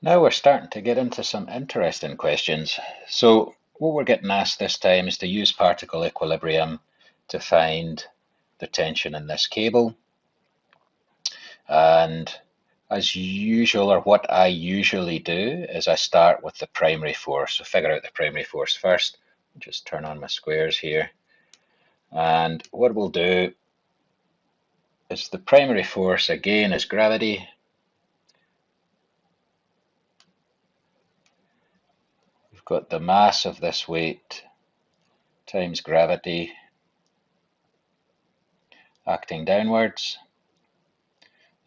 Now we're starting to get into some interesting questions. So what we're getting asked this time is to use particle equilibrium to find the tension in this cable. And as usual, or what I usually do, is I start with the primary force. So figure out the primary force first. Just turn on my squares here. And what we'll do is the primary force again is gravity. We've got the mass of this weight times gravity acting downwards.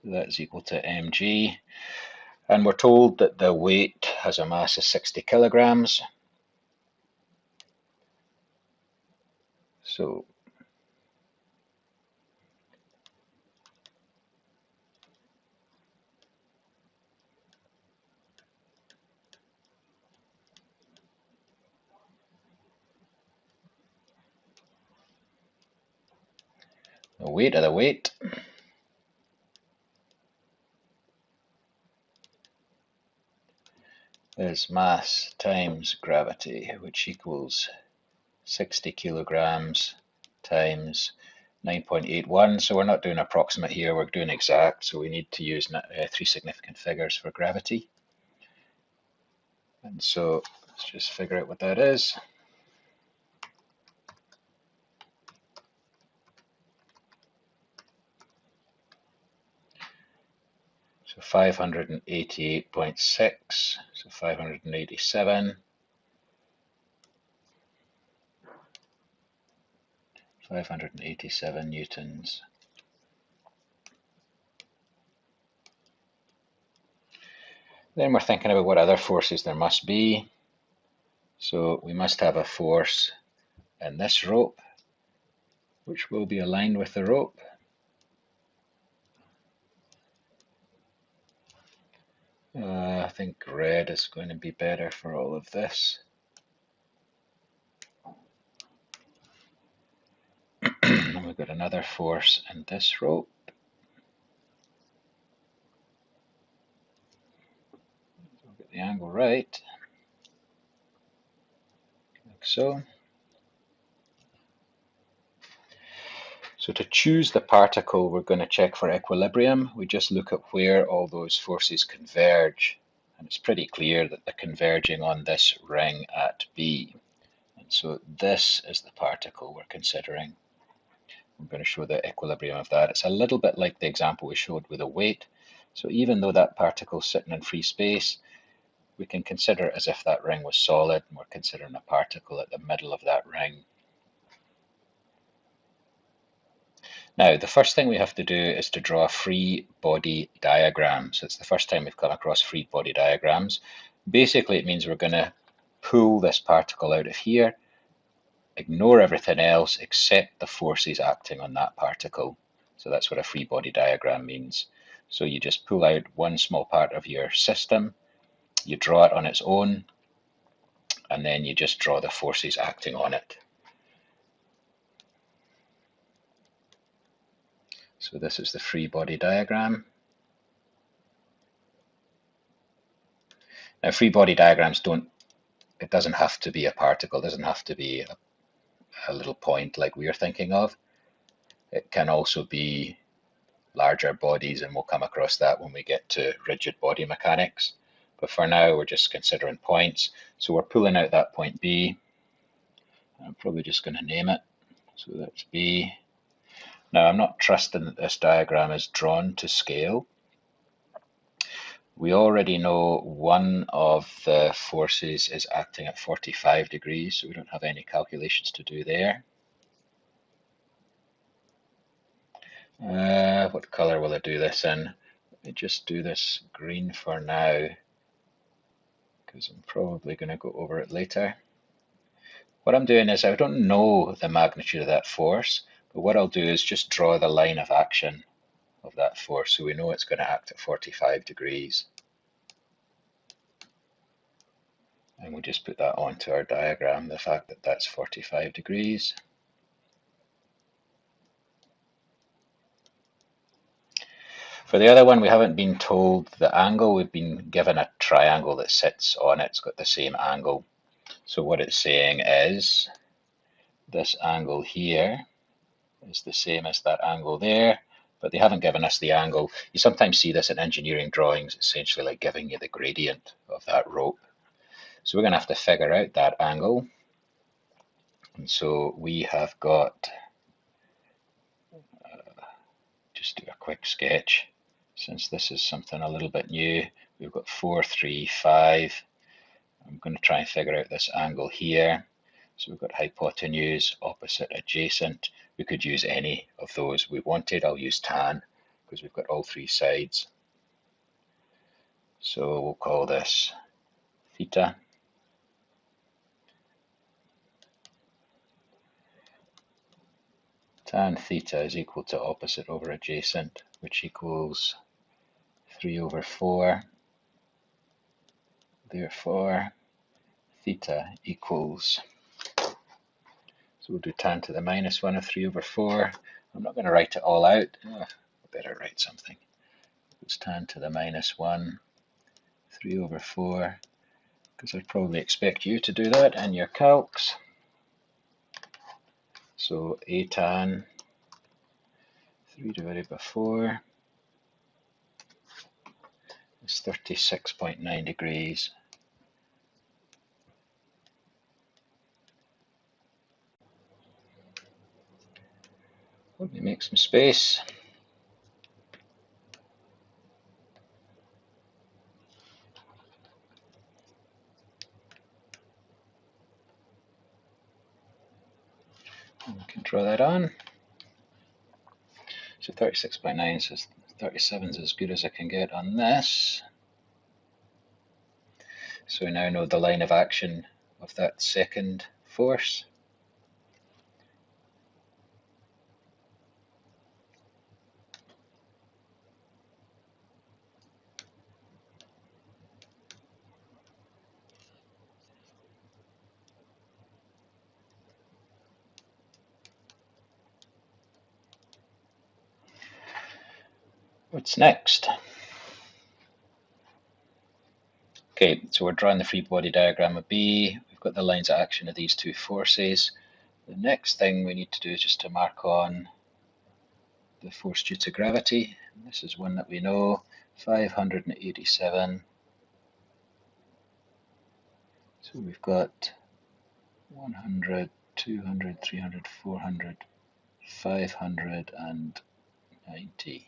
That's equal to mg. And we're told that the weight has a mass of 60 kilograms. So the weight of the weight is mass times gravity, which equals 60 kilograms times 9.81. So we're not doing approximate here, we're doing exact. So we need to use three significant figures for gravity. And so let's just figure out what that is. So 588.6, so 587. 587 newtons. Then we're thinking about what other forces there must be. So we must have a force in this rope, which will be aligned with the rope. I think red is going to be better for all of this. And we've got another force in this rope. We'll get the angle right, like so. So to choose the particle, we're going to check for equilibrium. We just look at where all those forces converge. And it's pretty clear that they're converging on this ring at B. And so this is the particle we're considering. I'm going to show the equilibrium of that. It's a little bit like the example we showed with a weight. So even though that particle's sitting in free space, we can consider it as if that ring was solid, and we're considering a particle at the middle of that ring. Now, the first thing we have to do is to draw a free body diagram. So it's the first time we've come across free body diagrams. Basically, it means we're going to pull this particle out of here, ignore everything else except the forces acting on that particle. So that's what a free body diagram means. So you just pull out one small part of your system, you draw it on its own, and then you just draw the forces acting on it. So this is the free body diagram. Now, free body diagrams it doesn't have to be a particle, it doesn't have to be a little point like we're thinking of. It can also be larger bodies, and we'll come across that when we get to rigid body mechanics. But for now, we're just considering points. So we're pulling out that point B. I'm probably just going to name it. So that's B. Now, I'm not trusting that this diagram is drawn to scale. We already know one of the forces is acting at 45 degrees, so we don't have any calculations to do there. What color will I do this in? Let me just do this green for now, because I'm probably going to go over it later. What I'm doing is I don't know the magnitude of that force, but what I'll do is just draw the line of action of that force, so we know it's going to act at 45 degrees. And we'll just put that onto our diagram, the fact that that's 45 degrees. For the other one, we haven't been told the angle. We've been given a triangle that sits on it. It's got the same angle. So what it's saying is this angle here is the same as that angle there, but they haven't given us the angle. You sometimes see this in engineering drawings, essentially like giving you the gradient of that rope. So we're going to have to figure out that angle. And so we have got, just do a quick sketch, since this is something a little bit new. We've got 4, 3, 5. I'm going to try and figure out this angle here. So we've got hypotenuse, opposite, adjacent. We could use any of those we wanted. I'll use tan because we've got all three sides. So we'll call this theta. Tan theta is equal to opposite over adjacent, which equals 3 over 4. Therefore, theta equals, so we'll do tan to the minus 1 of 3 over 4. I'm not going to write it all out. I better write something. It's tan to the minus 1, 3 over 4, because I'd probably expect you to do that in your calcs. So a tan 3 divided by 4 is 36.9 degrees. Let me make some space. And we can draw that on. So 36.9 says 37 is as good as I can get on this. So we now know the line of action of that second force. What's next? Okay, so we're drawing the free body diagram of B. We've got the lines of action of these two forces. The next thing we need to do is just to mark on the force due to gravity. And this is one that we know, 587. So we've got 100, 200, 300, 400, 590.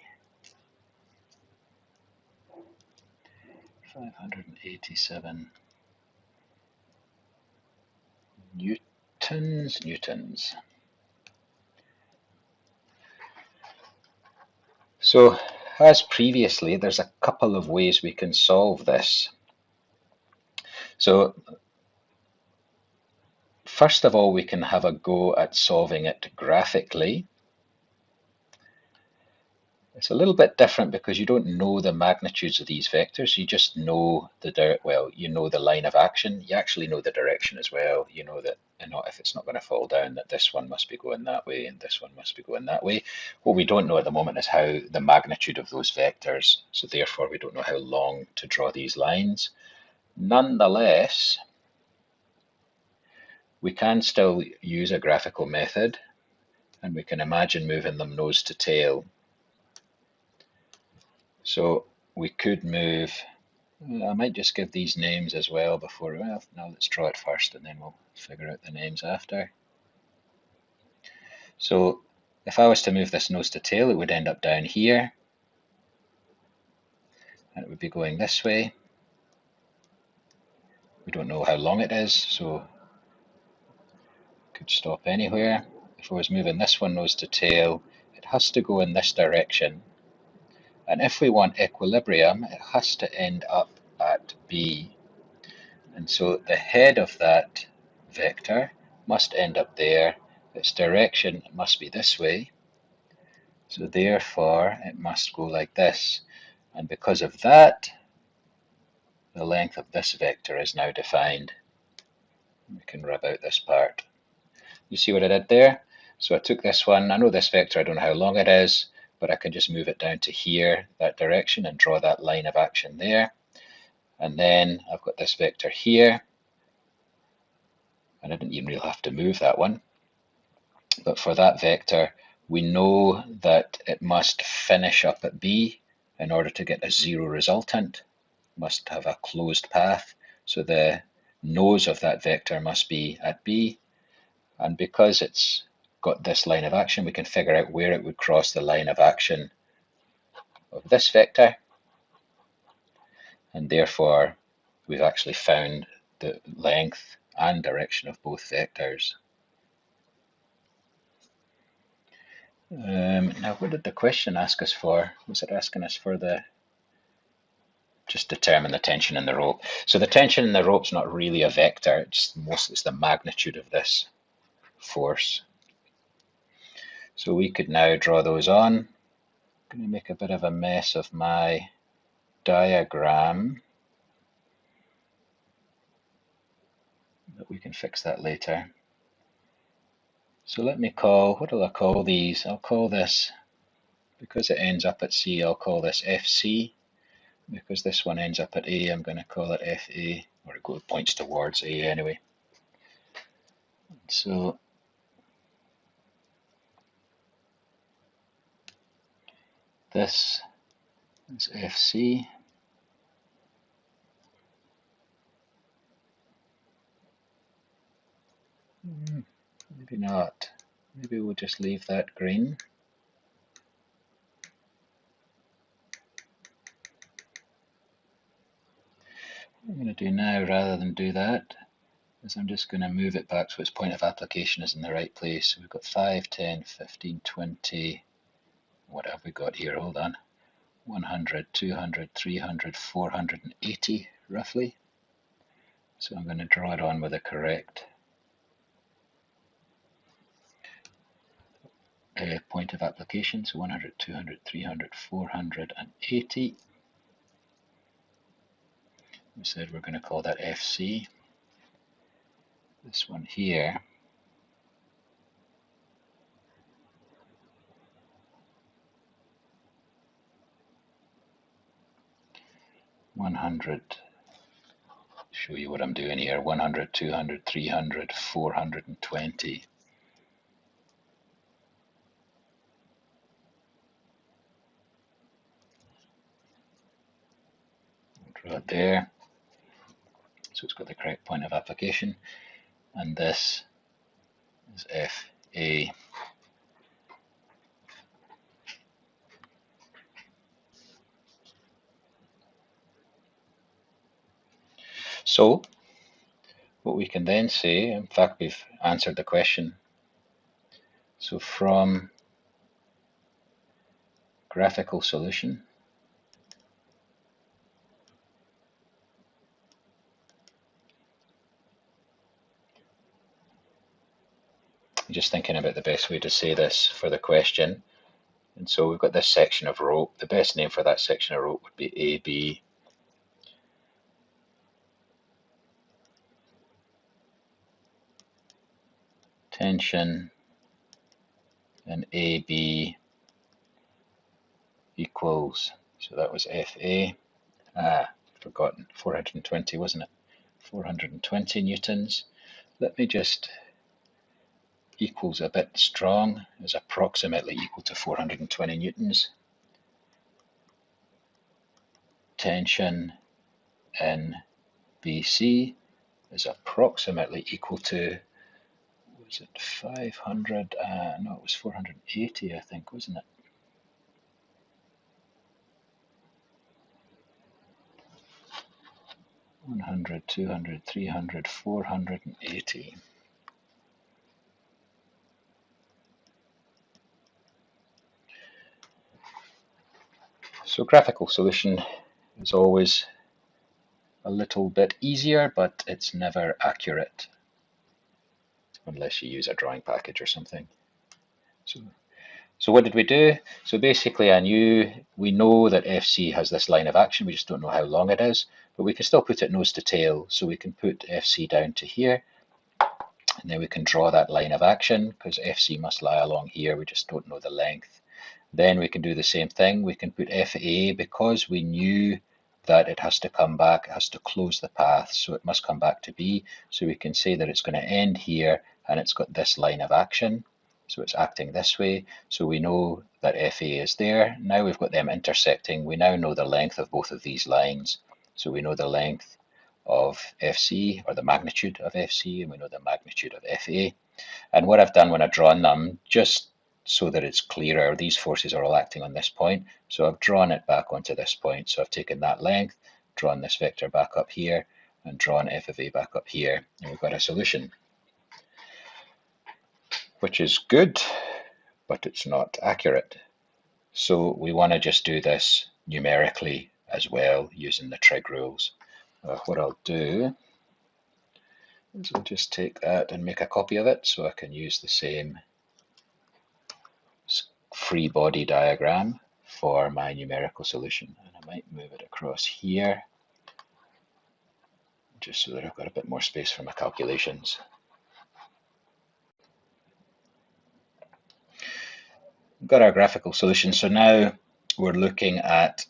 587 newtons. So as previously, there's a couple of ways we can solve this. So first of all, we can have a go at solving it graphically. It's a little bit different because you don't know the magnitudes of these vectors. You just know you know the line of action. You actually know the direction as well. You know that, if it's not going to fall down, that this one must be going that way and this one must be going that way. What we don't know at the moment is how the magnitude of those vectors. So therefore, we don't know how long to draw these lines. Nonetheless, we can still use a graphical method, and we can imagine moving them nose to tail. So we could move, I might just give these names as well before, well, now let's draw it first and then we'll figure out the names after. So if I was to move this nose to tail, it would end up down here, and it would be going this way. We don't know how long it is, so it could stop anywhere. If I was moving this one nose to tail, it has to go in this direction. And if we want equilibrium, it has to end up at B. And so the head of that vector must end up there. Its direction must be this way. So therefore, it must go like this. And because of that, the length of this vector is now defined. We can rub out this part. You see what I did there? So I took this one. I know this vector, I don't know how long it is, but I can just move it down to here, that direction, and draw that line of action there. And then I've got this vector here, and I didn't even really have to move that one. But for that vector, we know that it must finish up at B in order to get a zero resultant, must have a closed path. So the nose of that vector must be at B. And because it's got this line of action, we can figure out where it would cross the line of action of this vector. And therefore, we've actually found the length and direction of both vectors. Now, what did the question ask us for? Was it asking us for just determine the tension in the rope? So the tension in the rope's not really a vector, it's the magnitude of this force. So we could now draw those on. I'm going to make a bit of a mess of my diagram, but we can fix that later. So let me what will I call these? I'll call this, because it ends up at C, I'll call this FC. Because this one ends up at A, I'm going to call it FA, or it points towards A anyway. So this is FC. Maybe not. Maybe we'll just leave that green. What I'm going to do now, rather than do that, is I'm just going to move it back so its point of application is in the right place. So we've got 5, 10, 15, 20. What have we got here? Hold on. 100, 200, 300, 480 roughly. So I'm going to draw it on with the correct point of application. So 100, 200, 300, 480. We said we're going to call that FC. This one here, show you what I'm doing here, 100, 200, 300, 420. Draw it there. So it's got the correct point of application. And this is FA. So what we can then say, in fact, we've answered the question. So from graphical solution, I'm just thinking about the best way to say this for the question. And so we've got this section of rope. The best name for that section of rope would be AB. Tension and AB equals, so that was FA. Forgotten, 420, wasn't it? 420 newtons. Let me just, equals a bit strong, is approximately equal to 420 newtons. Tension in BC is approximately equal to, was it 500? No, it was 480, I think, wasn't it? One hundred, 200, 300, 480. So graphical solution is always a little bit easier, but it's never accurate unless you use a drawing package or something. So what did we do? So basically we know that FC has this line of action, we just don't know how long it is, but we can still put it nose to tail. So we can put FC down to here, and then we can draw that line of action, because FC must lie along here, we just don't know the length. Then we can do the same thing. We can put FA, because we knew that it has to come back, it has to close the path, so it must come back to B. So we can say that it's going to end here and it's got this line of action. So it's acting this way. So we know that FA is there. Now we've got them intersecting. We now know the length of both of these lines. So we know the length of FC, or the magnitude of FC, and we know the magnitude of FA. And what I've done when I've drawn them, just so that it's clearer, these forces are all acting on this point. So I've drawn it back onto this point. So I've taken that length, drawn this vector back up here, and drawn f of a back up here. And we've got a solution, which is good, but it's not accurate. So we want to just do this numerically as well, using the trig rules. What I'll do is I'll just take that and make a copy of it so I can use the same free body diagram for my numerical solution. And I might move it across here just so that I've got a bit more space for my calculations. We've got our graphical solution. So now we're looking at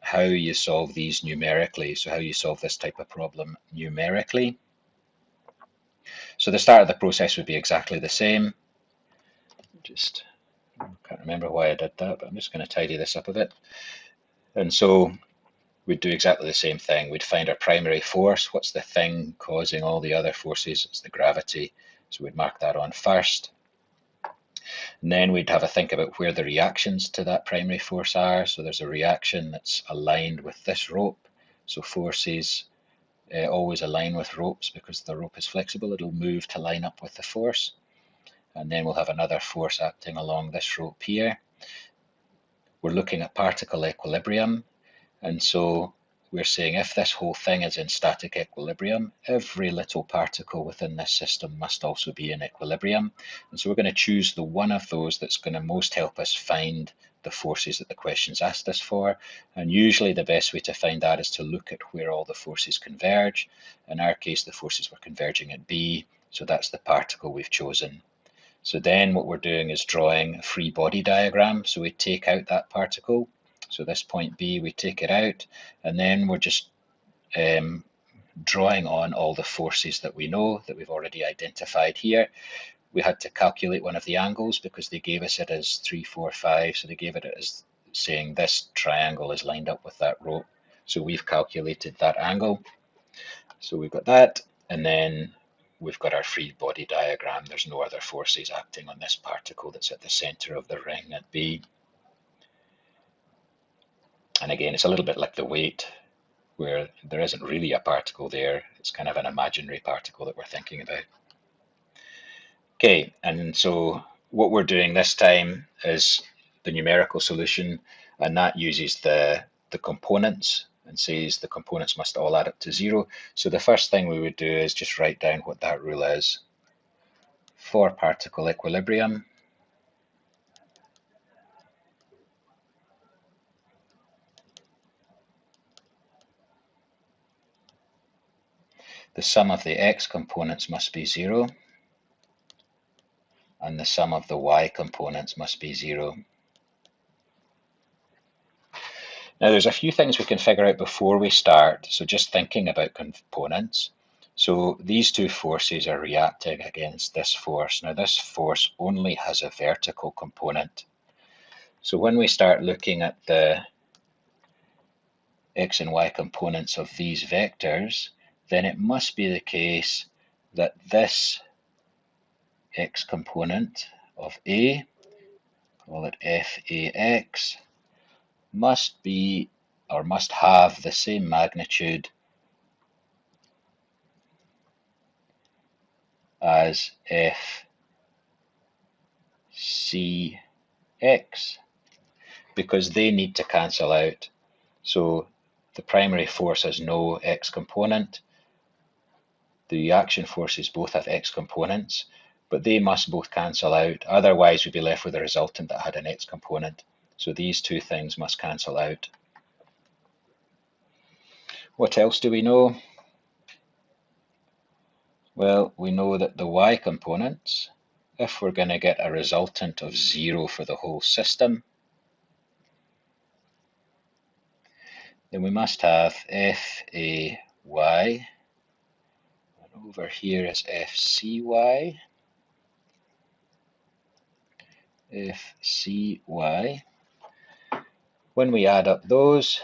how you solve these numerically. So how you solve this type of problem numerically. So the start of the process would be exactly the same. I can't remember why I did that, but I'm just going to tidy this up a bit. And so we'd do exactly the same thing. We'd find our primary force. What's the thing causing all the other forces? It's the gravity. So we'd mark that on first. And then we'd have a think about where the reactions to that primary force are. So there's a reaction that's aligned with this rope. So forces always align with ropes because the rope is flexible. It'll move to line up with the force. And then we'll have another force acting along this rope here. We're looking at particle equilibrium. And so we're saying if this whole thing is in static equilibrium, every little particle within this system must also be in equilibrium. And so we're going to choose the one of those that's going to most help us find the forces that the question's asked us for. And usually the best way to find that is to look at where all the forces converge. In our case, the forces were converging at B, so that's the particle we've chosen. So then what we're doing is drawing a free body diagram. So we take out that particle. So this point B, we take it out, and then we're just drawing on all the forces that we know that we've already identified here. We had to calculate one of the angles because they gave us it as 3, 4, 5. So they gave it as saying this triangle is lined up with that rope. So we've calculated that angle. So we've got that, and then we've got our free body diagram. There's no other forces acting on this particle that's at the center of the ring at B. And again, it's a little bit like the weight, where there isn't really a particle there. It's kind of an imaginary particle that we're thinking about. Okay, and so what we're doing this time is the numerical solution, and that uses the components and says the components must all add up to 0. So the first thing we would do is just write down what that rule is. For particle equilibrium, the sum of the x components must be 0, and the sum of the y components must be 0. Now there's a few things we can figure out before we start, so just thinking about components. So these two forces are reacting against this force. Now this force only has a vertical component. So when we start looking at the x and y components of these vectors, then it must be the case that this x component of A, call it FAX, must be or must have the same magnitude as FCX, because they need to cancel out. So the primary force has no x component. The reaction forces both have x components, but they must both cancel out. Otherwise, we'd be left with a resultant that had an x component. So these two things must cancel out. What else do we know? Well, we know that the y components, if we're going to get a resultant of 0 for the whole system, then we must have FAY, and over here is FCY, FCY. When we add up those,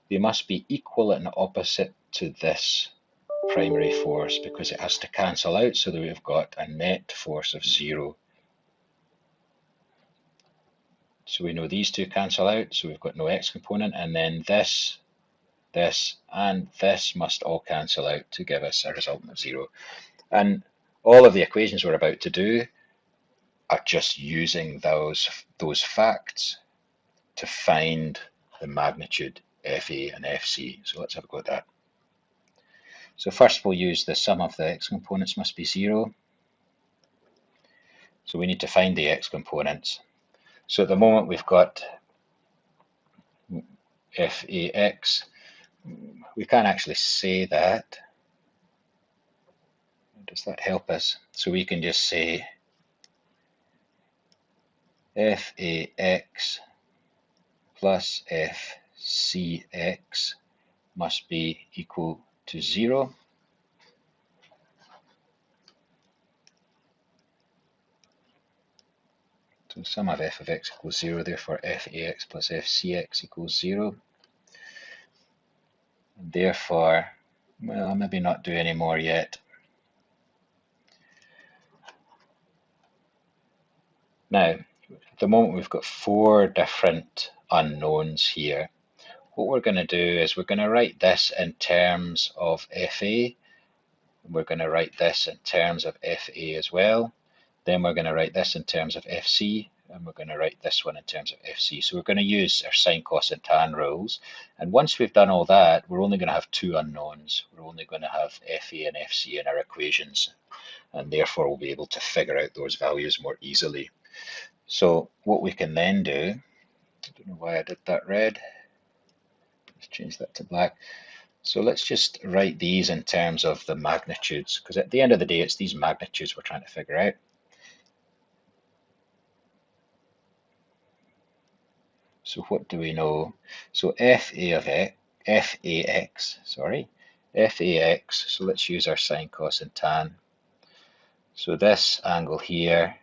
they must be equal and opposite to this primary force because it has to cancel out so that we've got a net force of 0. So we know these two cancel out, so we've got no x component, and then this, and this must all cancel out to give us a resultant of 0. And all of the equations we're about to do are just using those facts to find the magnitude FA and FC. So let's have a go at that. So first we'll use the sum of the x components must be 0. So we need to find the x components. So at the moment we've got FAX. We can't actually say that. Does that help us? So we can just say FAX plus FCX must be equal to 0. So sum of f of x equals 0, therefore FAX plus FCX equals 0. And therefore, well, I'll maybe not do any more yet. Now, at the moment we've got 4 different unknowns here. What we're going to do is we're going to write this in terms of FA. We're going to write this in terms of FA as well. Then we're going to write this in terms of FC, and we're going to write this one in terms of FC. So we're going to use our sine, cos, and tan rules. And once we've done all that, we're only going to have 2 unknowns. We're only going to have FA and FC in our equations, and therefore we'll be able to figure out those values more easily. So what we can then do, I don't know why I did that red. Let's change that to black. So let's just write these in terms of the magnitudes, because at the end of the day, it's these magnitudes we're trying to figure out. So what do we know? So FAX, so let's use our sine, cos, and tan. So this angle here,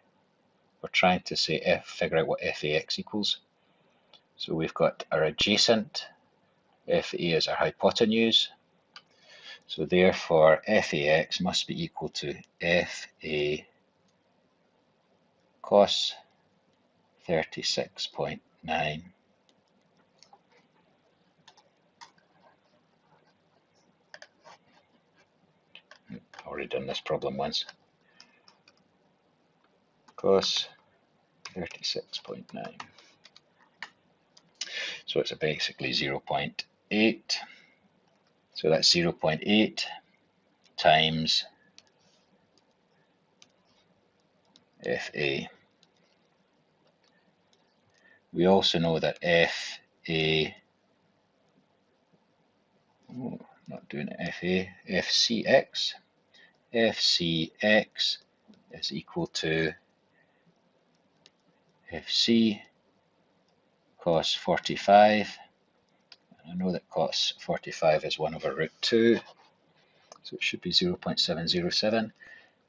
we're trying to say figure out what FAX equals. So we've got our adjacent, FA is our hypotenuse. So therefore FAX must be equal to FA cos 36.9. Already done this problem once. Cos 36.9. So it's basically 0.8. So that's 0.8 times FA. We also know that FA, not doing it, FCX is equal to FC cos 45. And I know that cos 45 is 1 over root 2, so it should be 0.707.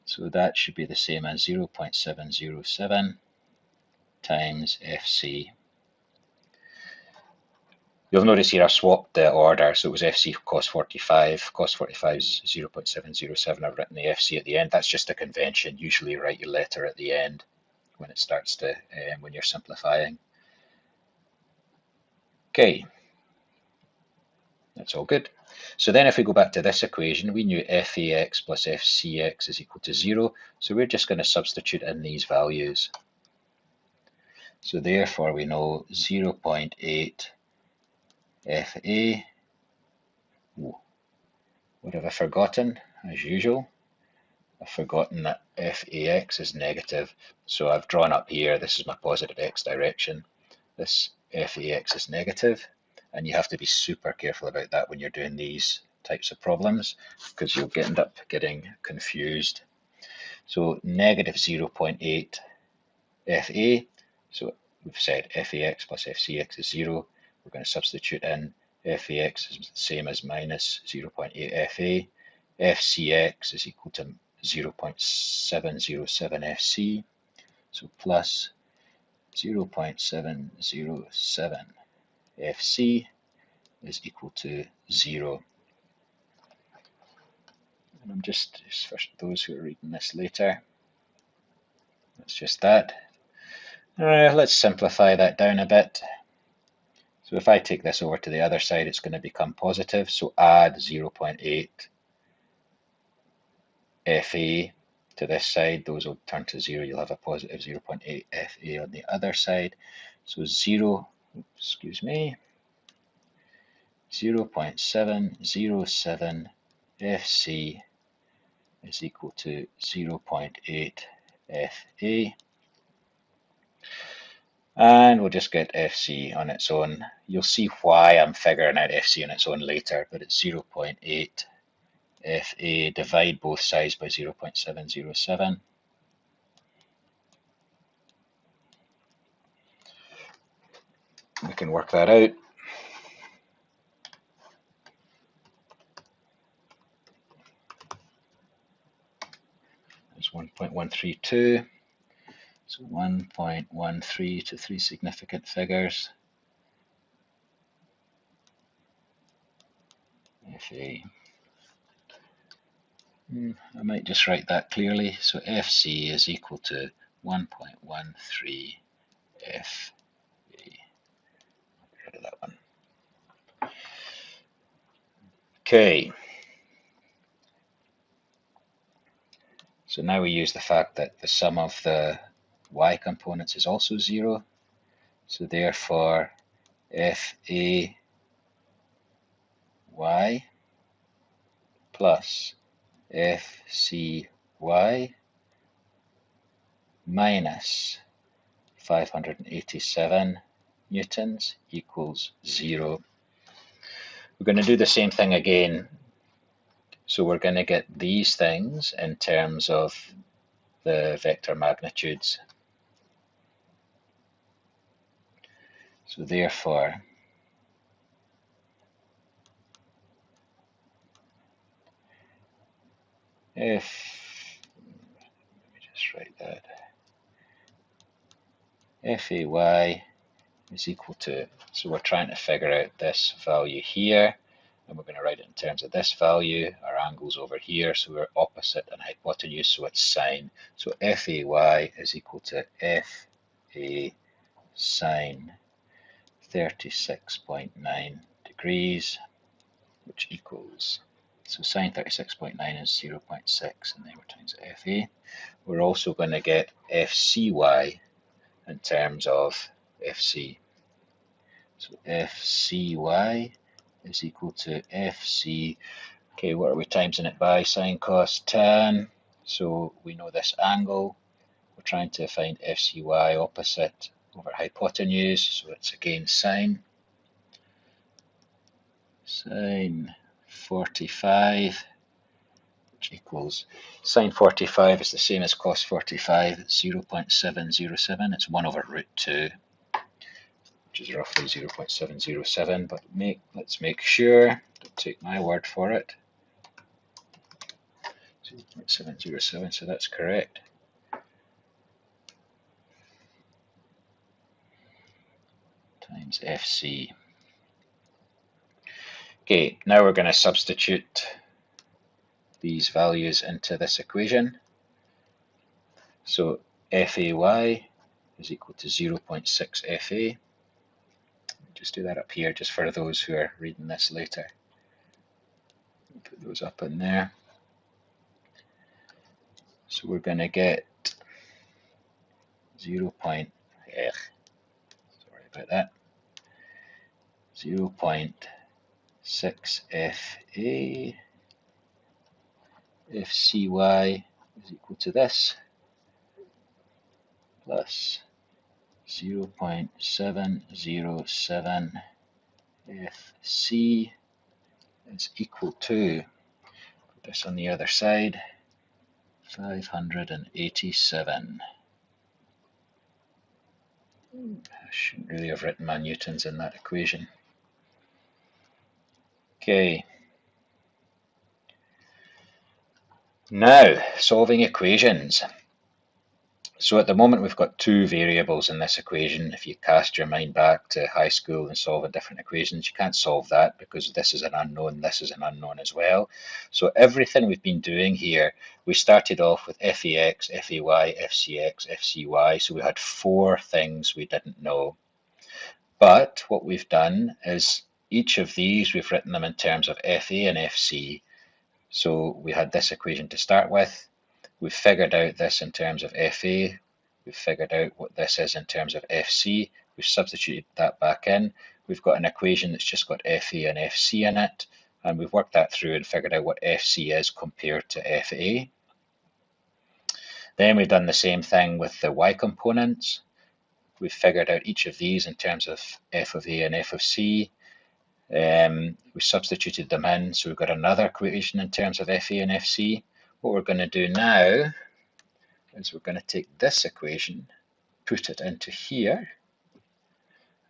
So that should be the same as 0.707 times FC. You'll notice here I swapped the order, so it was FC cos 45. Cos 45 is 0.707. I've written the FC at the end. That's just a convention. Usually you write your letter at the end when it starts to, when you're simplifying. Okay, that's all good. So then if we go back to this equation, we knew FAX plus FCX is equal to 0. So we're just going to substitute in these values. So therefore we know 0.8 FA. What have I forgotten? As usual, I've forgotten that FAX is negative. So I've drawn up here, this is my positive x direction. This FAX is negative, and you have to be super careful about that when you're doing these types of problems, because you'll end up getting confused. So negative 0.8 FA, so we've said FAX plus FCX is 0. We're going to substitute in FAX is the same as minus 0.8 FA. FCX is equal to 0.707 FC. So plus 0.707 FC is equal to 0. And I'm just for those who are reading this later, that's just that. Let's simplify that down a bit. So if I take this over to the other side, it's going to become positive. So add 0.8 FA to this side. Those will turn to 0. You'll have a positive 0.8 FA on the other side. So 0.707 FC is equal to 0.8 FA. And we'll just get FC on its own. You'll see why I'm figuring out FC on its own later, but it's 0.8 FA. Divide both sides by 0.707. We can work that out. It's 1.132. So 1.13 to 3 significant figures. FA. I might just write that clearly. So FC is equal to 1.13 FA. Get rid of that one. Okay. So now we use the fact that the sum of the y components is also 0. So therefore, FA y plus FCY minus 587 newtons equals 0. We're going to do the same thing again. So we're going to get these things in terms of the vector magnitudes. So therefore, let me just write that, FAY is equal to, so we're trying to figure out this value here, and we're going to write it in terms of this value. Our angle's over here, so we're opposite and hypotenuse, so it's sine. So FAY is equal to FA sine 36.9 degrees, which equals, so sine 36.9 is 0.6, and then we're times FA. We're also going to get FCY in terms of FC. So FCY is equal to FC, okay, what are we timesing it by? Sine, cos, tan. So we know this angle. We're trying to find FCY opposite over hypotenuse, so it's again sine. Sine 45, which equals, sine 45 is the same as cos 45, it's 0.707, it's 1 over root 2, which is roughly 0.707, but let's make sure, don't take my word for it, 0.707, so that's correct. Times FC. Okay, now we're going to substitute these values into this equation. So FAY is equal to 0.6 FA. Just do that up here, just for those who are reading this later. Put those up in there. So we're going to get 0.6 FA. FCY is equal to this, plus 0.707 FC is equal to, put this on the other side, 587. I shouldn't really have written my newtons in that equation. Okay. Now, solving equations. So at the moment we've got two variables in this equation. If you cast your mind back to high school and solving different equations, you can't solve that because this is an unknown, this is an unknown as well. So everything we've been doing here, we started off with FAX, FAY, FCX, FCY. So we had four things we didn't know. But what we've done is each of these, we've written them in terms of FA and FC. So we had this equation to start with. We've figured out this in terms of FA. We've figured out what this is in terms of FC. We've substituted that back in. We've got an equation that's just got FA and FC in it. And we've worked that through and figured out what FC is compared to FA. Then we've done the same thing with the Y components. We've figured out each of these in terms of F of A and F of C. We substituted them in, so we've got another equation in terms of FA and FC. What we're going to do now is we're going to take this equation, put it into here,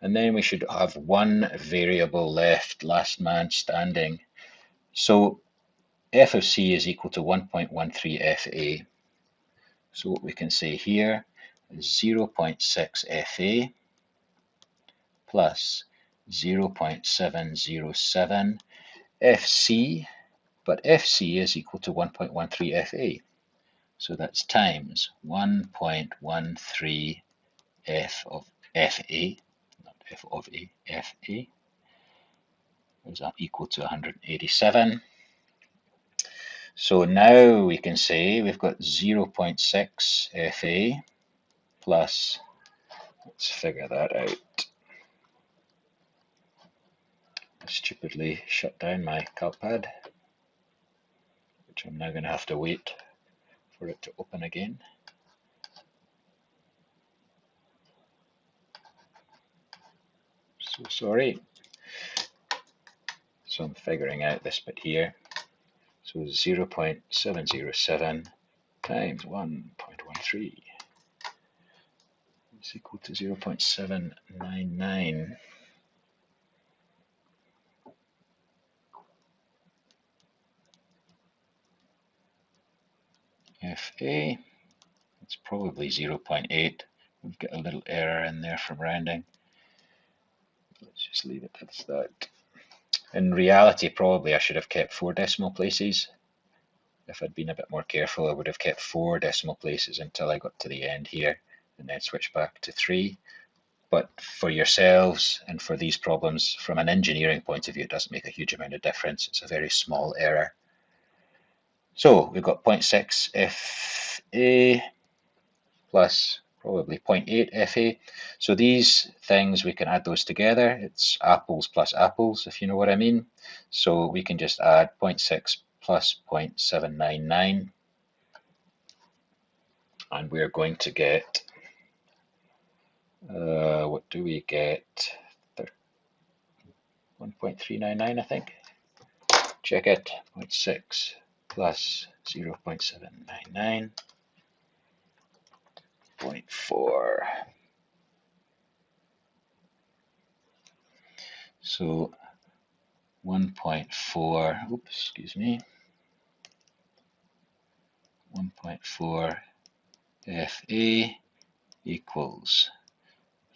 and then we should have one variable left, last man standing. So F of C is equal to 1.13 FA. So what we can say here is 0.6 FA plus 0.707 FC, but FC is equal to 1.13 FA. So that's times 1.13 F of FA, not F of A, FA, is equal to 187. So now we can say we've got 0.6 FA plus, let's figure that out. I stupidly shut down my CalcPad, which I'm now going to have to wait for it to open again. So sorry. So I'm figuring out this bit here. So 0.707 times 1.13 is equal to 0.799. FA, it's probably 0.8. We've got a little error in there from rounding. Let's just leave it as that. In reality, probably I should have kept 4 decimal places. If I'd been a bit more careful, I would have kept 4 decimal places until I got to the end here and then switched back to 3. But for yourselves and for these problems, from an engineering point of view, it doesn't make a huge amount of difference. It's a very small error. So we've got 0.6 FA plus probably 0.8 FA. So these things, we can add those together. It's apples plus apples, if you know what I mean. So we can just add 0.6 plus 0.799. And we're going to get, what do we get? 1.399, I think. Check it. 0.6 plus 0.799. 0.4. So 1.4, oops, excuse me. 1.4 FA equals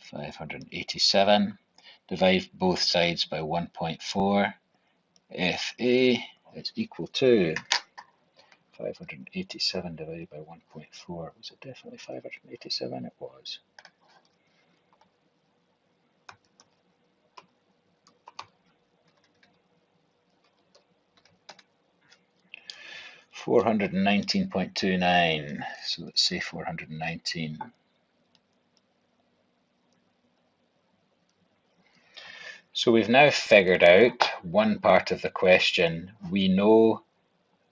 587. Divide both sides by 1.4. FA is equal to 587 divided by 1.4. Was it definitely 587? It was. $419.29. So let's say 419. So we've now figured out one part of the question. We know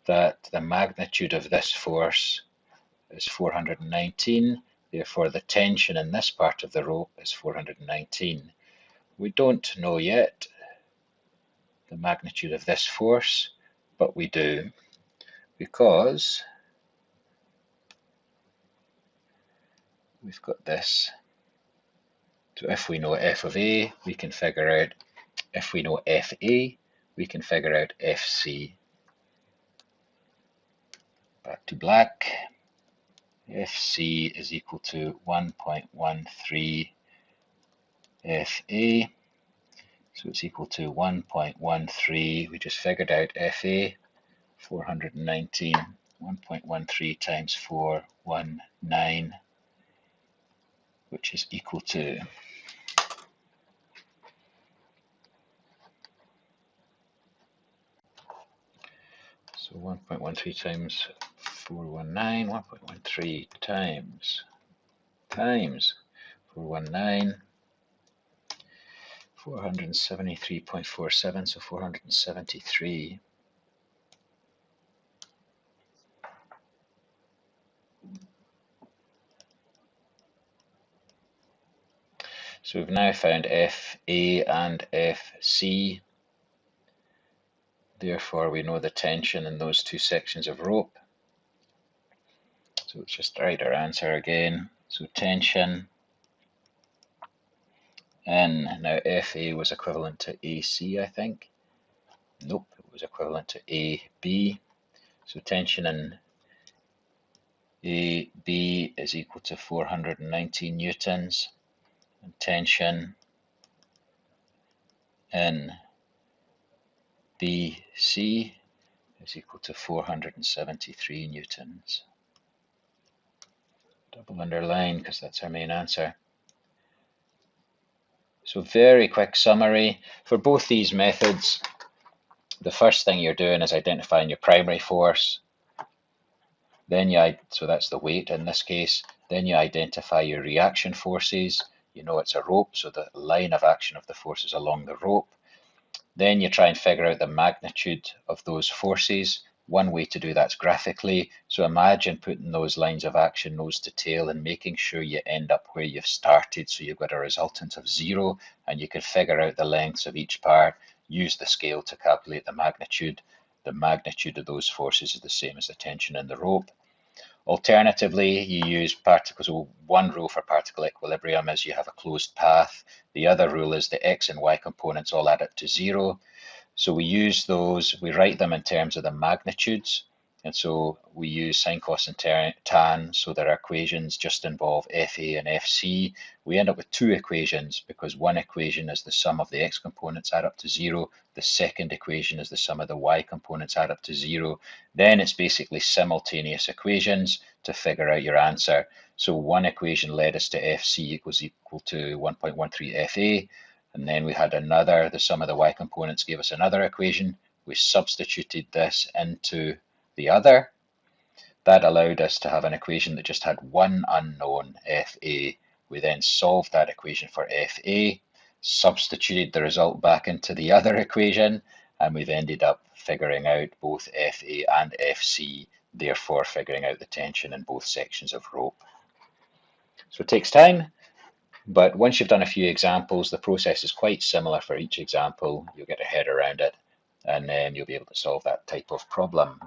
that the magnitude of this force is 419, therefore the tension in this part of the rope is 419. We don't know yet the magnitude of this force, but we do, because we've got this. So if we know F of A, we can figure out, if we know FA, we can figure out FC. Back to black. FC is equal to 1.13 FA. So it's equal to 1.13. We just figured out FA, 419. 1.13 times 419, which is equal to so 1.13 times 419, 1.13 times 419, 473.47, so 473. So we've now found FA and FC. Therefore, we know the tension in those two sections of rope. So let's just write our answer again. So tension in, now FA was equivalent to AC, I think. Nope, it was equivalent to AB. So tension in AB is equal to 490 newtons. And tension in BC is equal to 473 newtons. Double underline because that's our main answer. So very quick summary. For both these methods, the first thing you're doing is identifying your primary force. Then so that's the weight in this case. Then you identify your reaction forces. You know it's a rope, so the line of action of the force is along the rope. Then you try and figure out the magnitude of those forces. One way to do that's graphically. So imagine putting those lines of action nose to tail and making sure you end up where you've started. So you've got a resultant of 0, and you can figure out the lengths of each part, use the scale to calculate the magnitude. The magnitude of those forces is the same as the tension in the rope. Alternatively, you use particles. So one rule for particle equilibrium is you have a closed path. The other rule is the x and y components all add up to 0. So we use those, we write them in terms of the magnitudes. And so we use sine, cos, and tan, so their equations just involve FA and FC. We end up with two equations because one equation is the sum of the x components add up to 0. The second equation is the sum of the y components add up to 0. Then it's basically simultaneous equations to figure out your answer. So one equation led us to FC equal to 1.13 FA. And then we had another, the sum of the y components gave us another equation. We substituted this into the other. That allowed us to have an equation that just had one unknown, FA. We then solved that equation for FA, substituted the result back into the other equation, and we've ended up figuring out both FA and FC, therefore figuring out the tension in both sections of rope. So it takes time, but once you've done a few examples, the process is quite similar for each example. You'll get a head around it, and then you'll be able to solve that type of problem.